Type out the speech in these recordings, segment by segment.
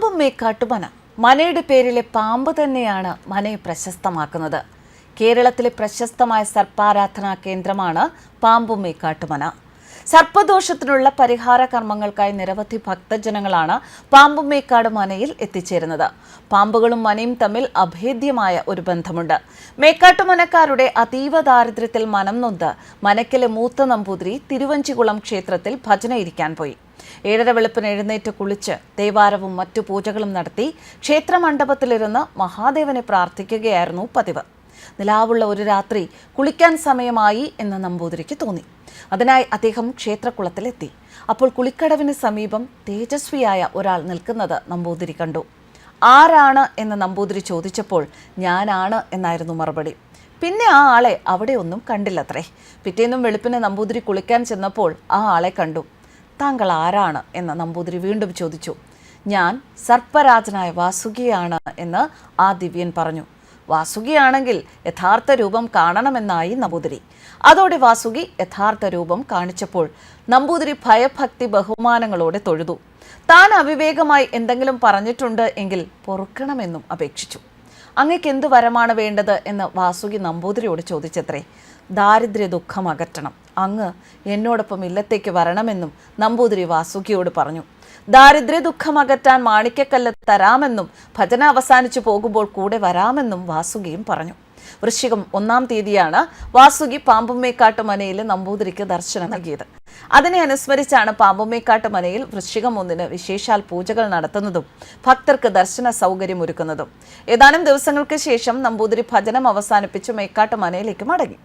പാമ്പും മേക്കാട്ടുമന. മനയുടെ പേരിലെ പാമ്പ് തന്നെയാണ് മനയെ പ്രശസ്തമാക്കുന്നത്. കേരളത്തിലെ പ്രശസ്തമായ സർപ്പാരാധനാ കേന്ദ്രമാണ് പാമ്പും മേക്കാട്ടുമന. സർപ്പദോഷത്തിനുള്ള പരിഹാര കർമ്മങ്ങൾക്കായി നിരവധി ഭക്തജനങ്ങളാണ് പാമ്പും മേക്കാട് മനയിൽ എത്തിച്ചേരുന്നത്. പാമ്പുകളും മനയും തമ്മിൽ അഭേദ്യമായ ഒരു ബന്ധമുണ്ട്. മേക്കാട്ടുമനക്കാരുടെ അതീവ ദാരിദ്ര്യത്തിൽ മനം നൊന്ത് മനക്കിലെ മൂത്ത നമ്പൂതിരി തിരുവഞ്ചികുളം ക്ഷേത്രത്തിൽ ഭജന ഇരിക്കാൻ പോയി. 7:30 വെളുപ്പിന് എഴുന്നേറ്റ് കുളിച്ച് ദേവാരവും മറ്റു പൂജകളും നടത്തി ക്ഷേത്രമണ്ഡപത്തിലിരുന്ന് മഹാദേവനെ പ്രാർത്ഥിക്കുകയായിരുന്നു പതിവ്. നിലാവുള്ള ഒരു രാത്രി കുളിക്കാൻ സമയമായി എന്ന് നമ്പൂതിരിക്ക് തോന്നി. അതിനായി അദ്ദേഹം ക്ഷേത്രക്കുളത്തിലെത്തി. അപ്പോൾ കുളിക്കടവിന് സമീപം തേജസ്വിയായ ഒരാൾ നിൽക്കുന്നത് നമ്പൂതിരി കണ്ടു. ആരാണ് എന്ന് നമ്പൂതിരി ചോദിച്ചപ്പോൾ ഞാനാണ് എന്നായിരുന്നു മറുപടി. പിന്നെ ആ ആളെ അവിടെ ഒന്നും കണ്ടില്ലത്രേ. പിറ്റേന്നും വെളുപ്പിന് നമ്പൂതിരി കുളിക്കാൻ ചെന്നപ്പോൾ ആ ആളെ കണ്ടു. താങ്കൾ ആരാണ് എന്ന് നമ്പൂതിരി വീണ്ടും ചോദിച്ചു. ഞാൻ സർപ്പരാജനായ വാസുകിയാണ് എന്ന് ആ ദിവ്യൻ പറഞ്ഞു. വാസുകിയാണെങ്കിൽ യഥാർത്ഥ രൂപം കാണണമെന്നായി നമ്പൂതിരി. അതോടെ വാസുകി യഥാർത്ഥ രൂപം കാണിച്ചപ്പോൾ നമ്പൂതിരി ഭയഭക്തി ബഹുമാനങ്ങളോടെ തൊഴുതു. താൻ അവിവേകമായി എന്തെങ്കിലും പറഞ്ഞിട്ടുണ്ട് എങ്കിൽ പൊറുക്കണമെന്നും അപേക്ഷിച്ചു. അങ്ങക്ക് എന്തു വരമാണ് വേണ്ടത് എന്ന് വാസുകി നമ്പൂതിരിയോട് ചോദിച്ചത്രേ. ദാരിദ്ര്യ ദുഃഖം അകറ്റണം, അങ്ങ് എന്നോടൊപ്പം ഇല്ലത്തേക്ക് വരണമെന്നും നമ്പൂതിരി വാസുകിയോട് പറഞ്ഞു. ദാരിദ്ര്യ ദുഃഖം അകറ്റാൻ മാണിക്കക്കല്ല് തരാമെന്നും ഭജന അവസാനിച്ചു പോകുമ്പോൾ കൂടെ വരാമെന്നും വാസുകിയും പറഞ്ഞു. വൃശ്ചികം 1-ാം തീയതിയാണ് വാസുകി പാമ്പും മേക്കാട്ട് മനയിൽ നമ്പൂതിരിക്ക് ദർശനം നൽകിയത്. അതിനെ അനുസ്മരിച്ചാണ് പാമ്പും മേക്കാട്ട് മനയിൽ വൃശ്ചികം 1-ന് വിശേഷാൽ പൂജകൾ നടത്തുന്നതും ഭക്തർക്ക് ദർശന സൗകര്യമൊരുക്കുന്നതും. ഏതാനും ദിവസങ്ങൾക്ക് ശേഷം നമ്പൂതിരി ഭജനം അവസാനിപ്പിച്ച് മേക്കാട്ട് മനയിലേക്ക് മടങ്ങി.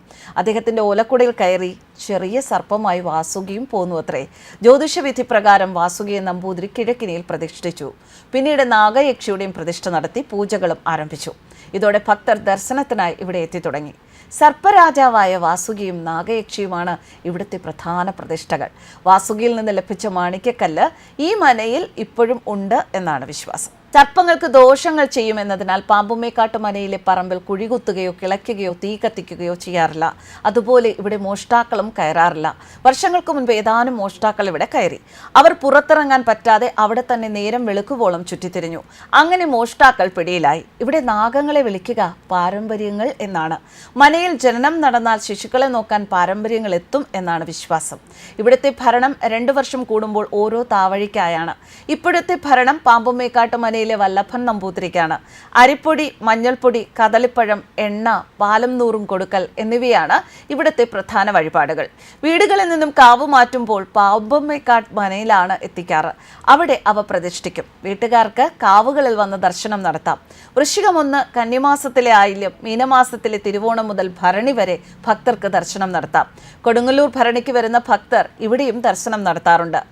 അദ്ദേഹത്തിന്റെ ഓലക്കുടയിൽ കയറി ചെറിയ സർപ്പമായി വാസുകിയും പോന്നു അത്രേ. ജ്യോതിഷവിധി പ്രകാരം വാസുകിയെ നമ്പൂതിരി കിഴക്കിനിയിൽ പ്രതിഷ്ഠിച്ചു. പിന്നീട് നാഗയക്ഷിയുടെയും പ്രതിഷ്ഠ നടത്തി പൂജകളും ആരംഭിച്ചു. ഇതോടെ ഭക്തർ ദർശനത്തിനായി ഇവിടെ എത്തി തുടങ്ങി. സർപ്പരാജാവായ വാസുകിയും നാഗയക്ഷിയുമാണ് ഇവിടുത്തെ പ്രധാന പ്രതിഷ്ഠകൾ. വാസുകിയിൽ നിന്ന് ലഭിച്ച മാണിക്യക്കല്ല് ഈ മനയിൽ ഇപ്പോഴും ഉണ്ട് എന്നാണ് വിശ്വാസം. സർപ്പങ്ങൾക്ക് ദോഷങ്ങൾ ചെയ്യുമെന്നതിനാൽ പാമ്പും മേക്കാട്ട് മനയിലെ പറമ്പിൽ കുഴികുത്തുകയോ കിളയ്ക്കുകയോ തീ കത്തിക്കുകയോ ചെയ്യാറില്ല. അതുപോലെ ഇവിടെ മോഷ്ടാക്കളും കയറാറില്ല. വർഷങ്ങൾക്ക് മുൻപ് ഏതാനും മോഷ്ടാക്കൾ ഇവിടെ കയറി. അവർ പുറത്തിറങ്ങാൻ പറ്റാതെ അവിടെ തന്നെ നേരം വെളുക്കുവോളം ചുറ്റിത്തിരിഞ്ഞു. അങ്ങനെ മോഷ്ടാക്കൾ പിടിയിലായി. ഇവിടെ നാഗങ്ങളെ വിളിക്കുക പാരമ്പര്യങ്ങൾ എന്നാണ്. മനയിൽ ജനനം നടന്നാൽ ശിശുക്കളെ നോക്കാൻ പാരമ്പര്യങ്ങൾ എത്തും എന്നാണ് വിശ്വാസം. ഇവിടുത്തെ ഭരണം 2 വർഷം കൂടുമ്പോൾ ഓരോ താവഴിക്കായാണ്. ഇപ്പോഴത്തെ ഭരണം പാമ്പും മേക്കാട്ട് മനയിൽ വല്ലഭൻ നമ്പൂതിരിക്കാണ്. അരിപ്പൊടി, മഞ്ഞൾപ്പൊടി, കദളിപ്പഴം, എണ്ണ, പാലും നൂറും കൊടുക്കൽ എന്നിവയാണ് ഇവിടുത്തെ പ്രധാന വഴിപാടുകൾ. വീടുകളിൽ നിന്നും കാവ് മാറ്റുമ്പോൾ പാമ്പും മേക്കാട്ട് മനയിലാണ് എത്തിക്കാറ്. അവിടെ അവ പ്രതിഷ്ഠിക്കും. വീട്ടുകാർക്ക് കാവുകളിൽ വന്ന് ദർശനം നടത്താം. വൃശ്ചികം 1 കന്നിമാസത്തിലെ ആയില്യം, മീനമാസത്തിലെ തിരുവോണം മുതൽ ഭരണി വരെ ഭക്തർക്ക് ദർശനം നടത്താം. കൊടുങ്ങല്ലൂർ ഭരണിക്ക് വരുന്ന ഭക്തർ ഇവിടെയും ദർശനം നടത്താറുണ്ട്.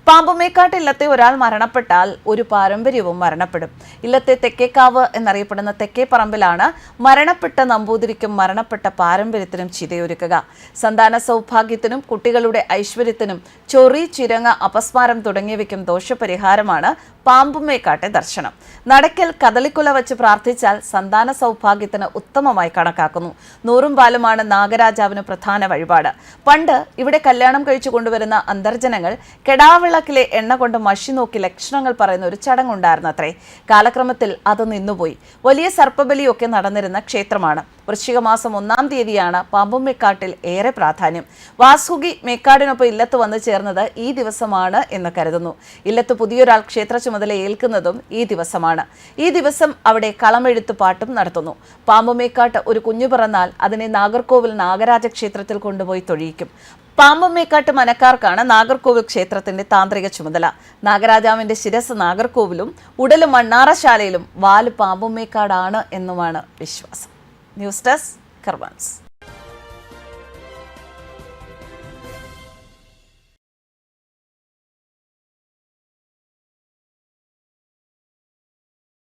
പാമ്പും മേക്കാട്ട് ഇല്ലത്തെ ഒരാൾ മരണപ്പെട്ടാൽ ഒരു പാരമ്പര്യവും മരണപ്പെടും. ഇല്ലത്തെ തെക്കേക്കാവ് എന്നറിയപ്പെടുന്ന തെക്കേ പറമ്പിലാണ് മരണപ്പെട്ട നമ്പൂതിരിക്കും മരണപ്പെട്ട പാരമ്പര്യത്തിനും ചിതയൊരുക്കുക. സന്താന സൗഭാഗ്യത്തിനും കുട്ടികളുടെ ഐശ്വര്യത്തിനും ചൊറി, ചിരങ്ങ, അപസ്മാരം തുടങ്ങിയവയ്ക്കും ദോഷപരിഹാരമാണ് പാമ്പും മേക്കാട്ടെ ദർശനം. നടക്കൽ കദളിക്കുല വച്ച് പ്രാർത്ഥിച്ചാൽ സന്താന സൗഭാഗ്യത്തിന് ഉത്തമമായി കണക്കാക്കുന്നു. നൂറും പാലുമാണ് നാഗരാജാവിന് പ്രധാന വഴിപാട്. പണ്ട് ഇവിടെ കല്യാണം കഴിച്ചു കൊണ്ടുവരുന്ന അന്തർജനങ്ങൾ കെടാവിളക്കിലെ എണ്ണ കൊണ്ട് മഷി നോക്കി ലക്ഷണങ്ങൾ പറയുന്ന ഒരു ചടങ്ങുണ്ടായിരുന്നു അത്രേ. കാലക്രമത്തിൽ അത് നിന്നുപോയി. വലിയ സർപ്പബലിയൊക്കെ നടന്നിരുന്ന ക്ഷേത്രമാണ്. വൃശ്ചിക മാസം 1-ാം തീയതിയാണ് പാമ്പും മേക്കാട്ടിൽ ഏറെ പ്രാധാന്യം. വാസുകി മേക്കാടിനൊപ്പം ഇല്ലത്ത് വന്നു ചേർന്നത് ഈ ദിവസമാണ് എന്ന് കരുതുന്നു. ഇല്ലത്ത് പുതിയൊരാൾ ക്ഷേത്ര ചുമതല ഏൽക്കുന്നതും ഈ ദിവസമാണ്. ഈ ദിവസം അവിടെ കളമെഴുത്തു പാട്ടും നടത്തുന്നു. പാമ്പും മേക്കാട്ട് ഒരു കുഞ്ഞു പിറന്നാൽ അതിനെ നാഗർകോവിൽ നാഗരാജ ക്ഷേത്രത്തിൽ കൊണ്ടുപോയി തൊഴിയിക്കും. പാമ്പും മേക്കാട്ട് മനക്കാർക്കാണ് നാഗർകോവിൽ ക്ഷേത്രത്തിന്റെ താന്ത്രിക ചുമതല. നാഗരാജാവിന്റെ ശിരസ് നാഗർകോവിലും ഉടല് മണ്ണാറശാലയിലും വാല് പാമ്പും മേക്കാടാണ് എന്നുമാണ് വിശ്വാസം. News desk കർവാൻസ്.